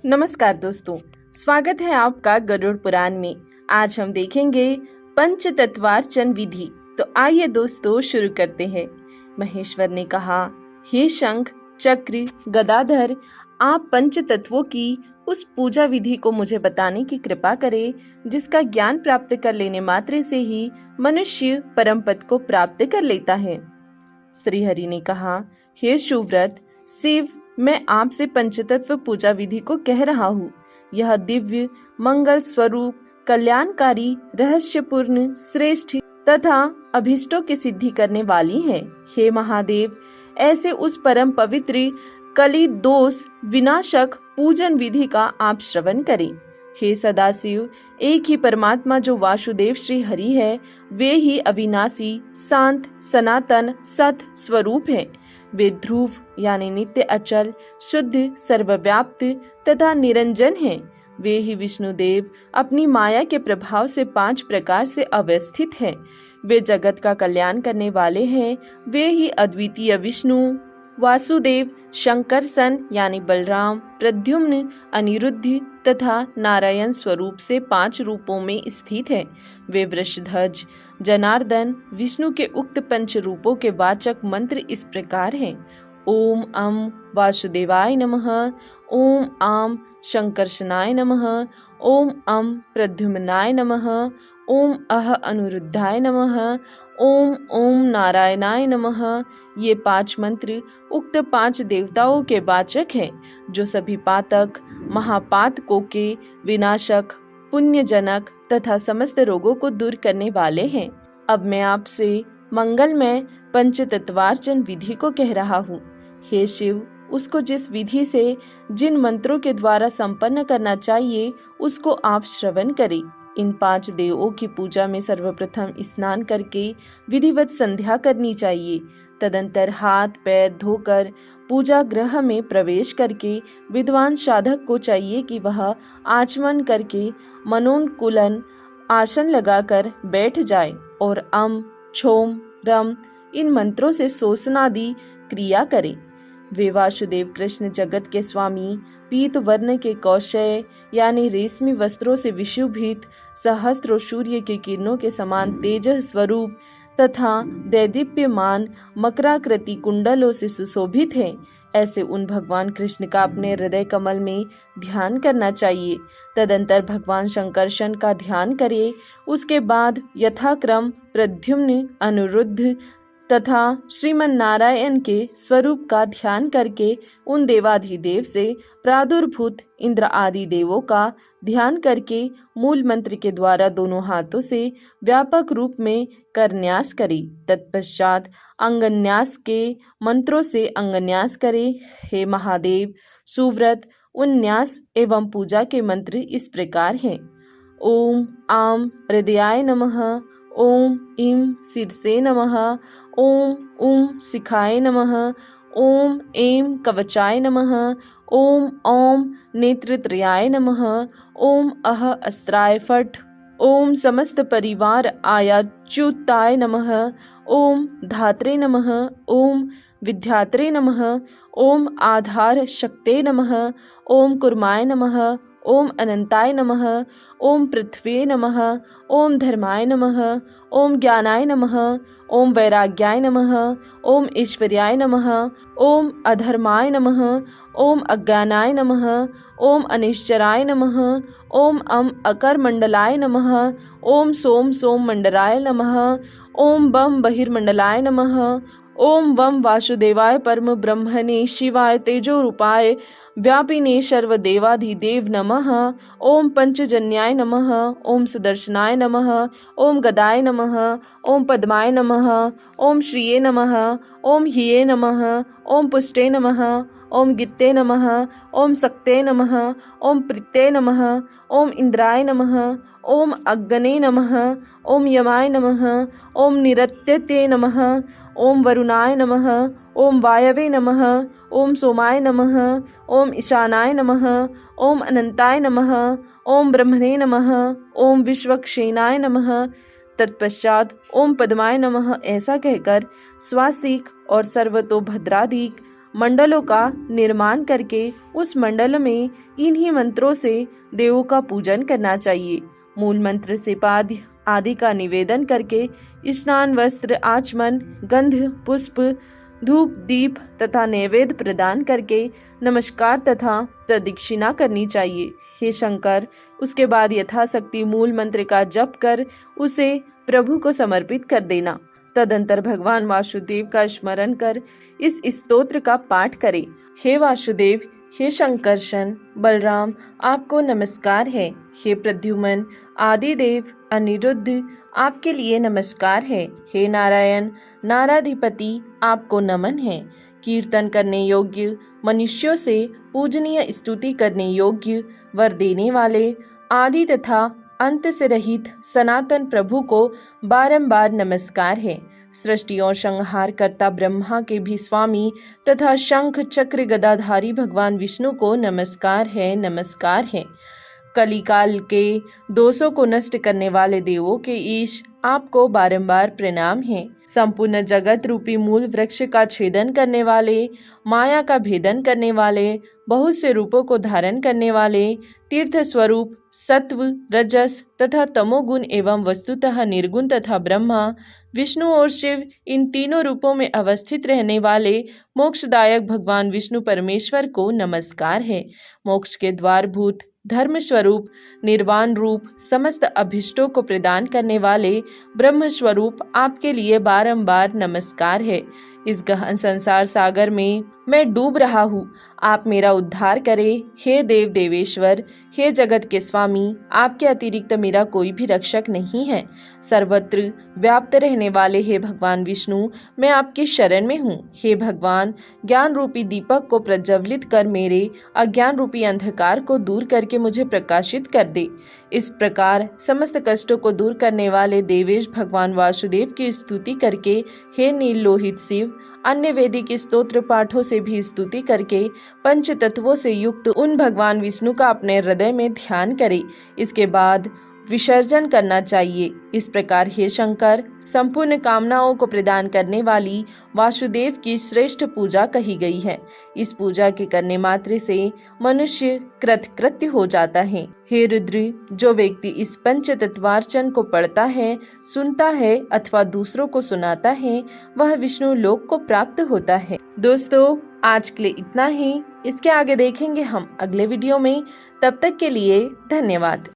नमस्कार दोस्तों, स्वागत है आपका गरुड़ पुराण में। आज हम देखेंगे पंचतत्वार्चन विधि। तो आइए दोस्तों शुरू करते हैं। महेश्वर ने कहा, हे शंख, चक्र, गदाधर, आप पंच तत्वों की उस पूजा विधि को मुझे बताने की कृपा करें जिसका ज्ञान प्राप्त कर लेने मात्र से ही मनुष्य परम पद को प्राप्त कर लेता है। श्री हरि ने कहा, हे सुव्रत शिव, मैं आपसे पंचतत्व पूजा विधि को कह रहा हूँ। यह दिव्य, मंगल स्वरूप, कल्याणकारी, रहस्यपूर्ण, श्रेष्ठ तथा अभिष्टों की सिद्धि करने वाली है। हे महादेव, ऐसे उस परम पवित्र कली दोष विनाशक पूजन विधि का आप श्रवण करें। हे सदाशिव, एक ही परमात्मा जो वासुदेव श्री हरि है, वे ही अविनाशी, शांत, सनातन, सत स्वरूप है। वे ध्रुव यानी नित्य अचल, शुद्ध, सर्वव्याप्त तथा निरंजन हैं। वे ही विष्णुदेव अपनी माया के प्रभाव से 5 प्रकार से अवस्थित हैं। वे जगत का कल्याण करने वाले हैं। वे ही अद्वितीय विष्णु, वासुदेव, शंकरसन यानी बलराम, प्रद्युम्न, अनिरुद्ध तथा नारायण स्वरूप से 5 रूपों में स्थित है। वे वृषध्वज, जनार्दन, विष्णु के उक्त 5 रूपों के वाचक मंत्र इस प्रकार हैं। ओम अम वासुदेवाय नमः, ओम आम शंकरशनाय नमः, ओम अम प्रद्युम्नाय नमः, ओम अह अनिरुद्धाय नमः, ओम ओम नारायणाय नमः। ये 5 मंत्र उक्त 5 देवताओं के वाचक हैं, जो सभी पातक, महापातकों के विनाशक, पुण्यजनक तथा समस्त रोगों को दूर करने वाले हैं। अब मैं आपसे मंगलमय पंचतत्वार्चन विधि को कह रहा हूँ। हे शिव, उसको जिस विधि से जिन मंत्रों के द्वारा संपन्न करना चाहिए उसको आप श्रवण करें। इन 5 देवों की पूजा में सर्वप्रथम स्नान करके विधिवत संध्या करनी चाहिए। तदंतर हाथ पैर धोकर पूजा गृह में प्रवेश करके विद्वान साधक को चाहिए कि वह आचमन करके मनोनुकूलन आसन लगाकर बैठ जाए और अम, क्षोम, रम इन मंत्रों से शोषणादि क्रिया करे। वे वासुदेव कृष्ण जगत के स्वामी, पीत वर्ण के कौशय यानी रेशमी वस्त्रों से विशुभित, सहस्त्रों सूर्य के किरणों के समान तेज स्वरूप तथा दैदीप्यमान मकराकृति कुंडलों से सुशोभित हैं। ऐसे उन भगवान कृष्ण का अपने हृदय कमल में ध्यान करना चाहिए। तदंतर भगवान शंकरशन का ध्यान करें। उसके बाद यथाक्रम प्रद्युम्न, अनिरुद्ध तथा श्रीमन नारायण के स्वरूप का ध्यान करके उन देवाधिदेव से प्रादुर्भूत इंद्र आदि देवों का ध्यान करके मूल मंत्र के द्वारा दोनों हाथों से व्यापक रूप में करन्यास करें। तत्पश्चात अंगन्यास के मंत्रों से अंगन्यास करें। हे महादेव सुव्रत, उन न्यास एवं पूजा के मंत्र इस प्रकार हैं। ओम आम हृदयाय नमः, ओम ईं शीर्षे नमः, ओम ऊं शिखाय नमः, ओम ऐं कवचाय नमः, ओम औं नेत्रत्रयाय नमः, ओम अह अस्त्राय फट्, ओम समस्त परिवार आयाच्युताय नमः, ओम धात्रे नमः, ओम विद्यात्रे नमः, ओम आधार शक्ते नमः, ओम कुर्माय नमः, ओम अनंताय नमः, ओम पृथ्वी नमः, ओम धर्माय नमः, ओम ज्ञानाय नमः, ओम वैराग्याय नमः, ओम ऐश्वर्याय नमः, ओम अधर्माय नमः, ओम अज्ञानाय नमः, ओम अनिश्चराय नमः, ओम अकरमंडलाय नमः, ओम सोम सोम मंडलाय नमः, ओम बम बहिर्मंडलाय नमः, ओम वम वासुदेवाय परम ब्रह्मणे शिवाय तेजोरूपाय व्यापिने सर्वदेवाधिदेव नमः, ओम पंचजन्याय नमः, ओम सुदर्शनाय नमः, ओम गदाय नमः, ओम पद्माय नमः, ओम श्रिये नमः, ओम हिये नमः, ओम पुष्टे नमः, ओम गित्ते नमः, ओम सक्ते नमः, ओम प्रीते नमः, ओम इंद्राय नमः, ओम अग्गने नमः, ओम यमाय नमः, ओम निरत्यते नमः, ओम वरुणाय नमः, ओम वायवे नमः, ओम सोमाय नमः, ओम ईशानाय नमः, ओम अनंताय नमः, ओम ब्रह्मणे नमः, ओम विश्वक्षेनाय नमः। तत्पश्चात ओम पद्माय नमः ऐसा कहकर स्वास्तिक और सर्वतोभद्रादिक मंडलों का निर्माण करके उस मंडल में इन्हीं मंत्रों से देवों का पूजन करना चाहिए। मूल मंत्र से पाद्य आदि का निवेदन करके स्नान, वस्त्र, आचमन, गंध, पुष्प, धूप, दीप तथा नैवेद्य प्रदान करके नमस्कार तथा प्रदक्षिणा करनी चाहिए। हे शंकर, उसके बाद यथाशक्ति मूल मंत्र का जप कर उसे प्रभु को समर्पित कर देना। तदंतर भगवान वासुदेव का स्मरण कर इस स्तोत्र का पाठ करें। हे वासुदेव, हे शंकरशन, बलराम, आपको नमस्कार है। हे प्रद्युमन, आदिदेव, अनिरुद्ध, आपके लिए नमस्कार है। हे नारायण, नाराधिपति, आपको नमन है। कीर्तन करने योग्य, मनुष्यों से पूजनीय, स्तुति करने योग्य, वर देने वाले, आदि तथा अंत से रहित सनातन प्रभु को बारंबार नमस्कार है। सृष्टि और संहार कर्ता ब्रह्मा के भी स्वामी तथा शंख चक्र गदाधारी भगवान विष्णु को नमस्कार है, नमस्कार है। कलिकाल के दोषों को नष्ट करने वाले देवों के ईश, आपको बारंबार प्रणाम है। संपूर्ण जगत रूपी मूल वृक्ष का छेदन करने वाले, माया का भेदन करने वाले, बहुत से रूपों को धारण करने वाले, तीर्थ स्वरूप, सत्व, रजस तथा तमोगुण एवं वस्तुतः निर्गुण तथा ब्रह्मा, विष्णु और शिव, इन तीनों रूपों में अवस्थित रहने वाले मोक्षदायक भगवान विष्णु परमेश्वर को नमस्कार है। मोक्ष के द्वारभूत, धर्म स्वरूप, निर्वाण रूप, समस्त अभिष्टों को प्रदान करने वाले ब्रह्म स्वरूप, आपके लिए बारंबार नमस्कार है। इस गहन संसार सागर में मैं डूब रहा हूँ, आप मेरा उद्धार करें। हे देव देवेश्वर, हे जगत के स्वामी, आपके अतिरिक्त मेरा कोई भी रक्षक नहीं है। सर्वत्र व्याप्त रहने वाले हे भगवान विष्णु, मैं आपकी शरण में हूँ। हे भगवान, ज्ञान रूपी दीपक को प्रज्वलित कर मेरे अज्ञान रूपी अंधकार को दूर करके मुझे प्रकाशित कर दे। इस प्रकार समस्त कष्टों को दूर करने वाले देवेश भगवान वासुदेव की स्तुति करके, हे नील लोहित शिव, अन्य वैदिक स्तोत्र पाठों से भी स्तुति करके पंच तत्वों से युक्त उन भगवान विष्णु का अपने हृदय में ध्यान करें। इसके बाद विसर्जन करना चाहिए। इस प्रकार हे शंकर, संपूर्ण कामनाओं को प्रदान करने वाली वासुदेव की श्रेष्ठ पूजा कही गई है। इस पूजा के करने मात्र से मनुष्य कृतकृत्य हो जाता है। हे रुद्र, जो व्यक्ति इस पंच तत्वार्चन को पढ़ता है, सुनता है अथवा दूसरों को सुनाता है, वह विष्णु लोक को प्राप्त होता है। दोस्तों, आज के लिए इतना ही। इसके आगे देखेंगे हम अगले वीडियो में। तब तक के लिए धन्यवाद।